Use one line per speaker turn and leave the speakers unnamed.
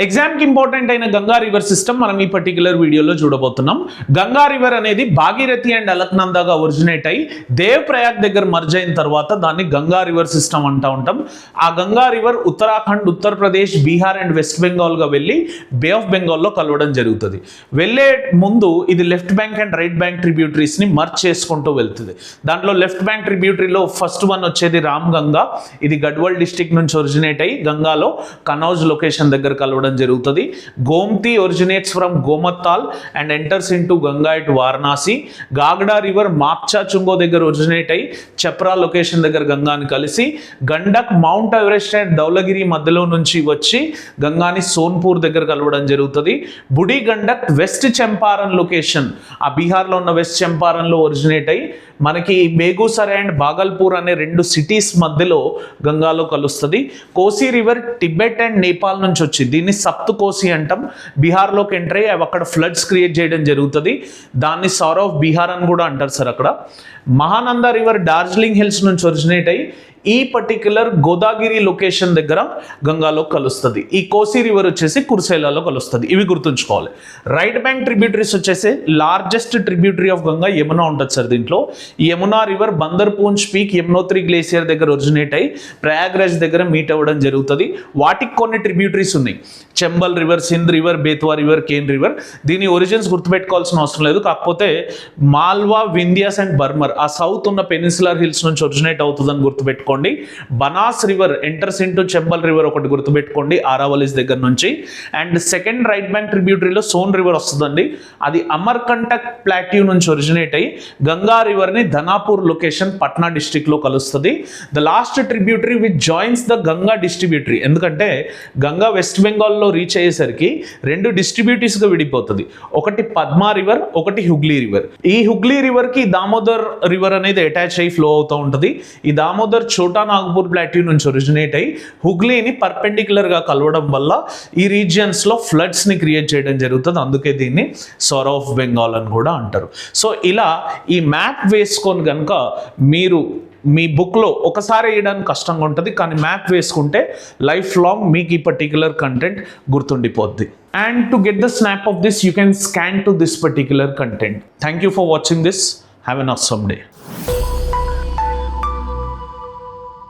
ఎగ్జామ్కి ఇంపార్టెంట్ అయిన Ganga river system మనం ఈ పర్టికులర్ వీడియోలో చూడబోతున్నాం. గంగా రివర్ అనేది భాగీరథి అండ్ అలక్నందాగా ఒరిజినేట్ అయ్యి దేవ్ ప్రయాగ్ దగ్గర మర్జ్ అయిన తర్వాత దాన్ని గంగా రివర్ సిస్టమ్ అంటూ ఉంటాం. ఆ Ganga river Uttarakhand, Uttar Pradesh, Bihar and west బెంగాల్గా వెళ్ళి బే ఆఫ్ బెంగాల్లో కలవడం జరుగుతుంది. వెళ్ళే ముందు ఇది left bank and right bank ట్రిబ్యూటరీస్ని మర్జ్ చేసుకుంటూ వెళ్తుంది. దాంట్లో లెఫ్ట్ బ్యాంక్ ట్రిబ్యూటరీలో ఫస్ట్ వన్ వచ్చేది రామ్ గంగా. ఇది గడ్వాల్ డిస్టిక్ నుంచి ఒరిజినేట్ అయ్యి గంగాలో కనౌజ్ లొకేషన్ దగ్గర కలవడం జరుగుతుంది. Gomti originates from Gomat Taal and enters into Ganga at Varanasi. గాగడా రివర్ మాప్చా చుంగో దగ్గర ఒరిజినేట్ అయ్యి చప్రా లొకేషన్ దగ్గర గంగాని కలిసి Gandak mount Everest and Dhaulagiri మధ్యలో నుంచి వచ్చి గంగాని సోన్పూర్ దగ్గర కలవడం జరుగుతుంది. బుడి గండక్ వెస్ట్ చంపారన్ లొకేషన్, ఆ బీహార్లో ఉన్న వెస్ట్ చంపారన్లో ఒరిజినేట్ అయ్యి మనకి బేగూసరాయ్ అండ్ బాగల్పూర్ అనే రెండు సిటీస్ మధ్యలో గంగాలో కలుస్తుంది. కోసి రివర్ టిబెట్ అండ్ నేపాల్ నుంచి వచ్చి దీన్ని సప్త్ కోసి అంటాం. బీహార్లోకి ఎంటర్ అయ్యి అవి అక్కడ ఫ్లడ్స్ క్రియేట్ చేయడం జరుగుతుంది. దాన్ని సార్ ఆఫ్ బీహార్ అని కూడా అంటారు సార్ అక్కడ. మహానంద రివర్ డార్జిలింగ్ హిల్స్ నుంచి ఒరిజినేట్ అయ్యి ఈ పర్టిక్యులర్ గోదాగిరి లొకేషన్ దగ్గర గంగాలో కలుస్తుంది. ఈ కోసి రివర్ వచ్చేసి కుర్సేలాలో కలుస్తుంది. ఇవి గుర్తుంచుకోవాలి. రైట్ బ్యాంక్ ట్రిబ్యూటరీస్ వచ్చేసి largest tributary of Ganga Yamuna ఉంటుంది సార్. దీంట్లో ఈ Yamuna river Bandarpunch peak Yamunotri glacier దగ్గర ఒరిజినేట్ అయ్యి ప్రయాగ్రాజ్ దగ్గర మీట్ అవ్వడం జరుగుతుంది. వాటికి కొన్ని ట్రిబ్యూటరీస్ ఉన్నాయి. Chambal river, Sindh river, Betwa river, Ken river. దీని ఒరిజిన్స్ గుర్తుపెట్టుకోవాల్సిన అవసరం లేదు. కాకపోతే మాల్వా, వింధ్యాస్ అండ్ బర్మర్ ఆ సౌత్ ఉన్న పెనిన్సులర్ హిల్స్ నుంచి ఒరిజినేట్ అవుతుందని గుర్తుపెట్టుకోండి. Banas river enters into Chambal river ఒకటి గుర్తుపెట్టుకోండి ఆరావలిస్ దగ్గర నుంచి. అండ్ సెకండ్ రైట్ బ్యాంక్ ట్రిబ్యూటరీలో సోన్ రివర్ వస్తుందండి. అది అమర్కంటక్ ప్లాట్యూ నుంచి ఒరిజినేట్ అయ్యి గంగా రివర్ని ధనాపూర్ లొకేషన్ పట్నా డిస్ట్రిక్ట్లో కలుస్తుంది. The last tributary which joins the Ganga distributary, ఎందుకంటే గంగా వెస్ట్ బెంగాల్లో రీచ్ అయ్యేసరికి రెండు డిస్ట్రిబ్యూటరీస్గా విడిపోతుంది. ఒకటి పద్మా రివర్, ఒకటి హుగ్లీ రివర్. ఈ హుగ్లీ రివర్కి దామోదర్ రివర్ అనేది అటాచ్ అయ్యి ఫ్లో అవుతూ ఉంటుంది. ఈ దామోదర్ చోటా నాగపూర్ ప్లాట్యూ నుంచి ఒరిజినేట్ అయ్యి హుగ్లీని పర్పెండిక్యులర్గా కలవడం వల్ల ఈ రీజియన్స్లో ఫ్లడ్స్ని క్రియేట్ చేయడం జరుగుతుంది. అందుకే దీన్ని సార్ ఆఫ్ బెంగాల్ అని కూడా అంటారు. సో ఇలా ఈ మ్యాప్ వేసుకొని కనుక మీరు మీ బుక్లో ఒకసారి వేయడానికి కష్టంగా ఉంటుంది, కానీ మ్యాప్ వేసుకుంటే లైఫ్ లాంగ్ మీకు ఈ పర్టిక్యులర్ కంటెంట్ గుర్తుండిపోద్ది. And to get the snap of this you can scan to this particular content. Thank you for watching this. Have an awesome day.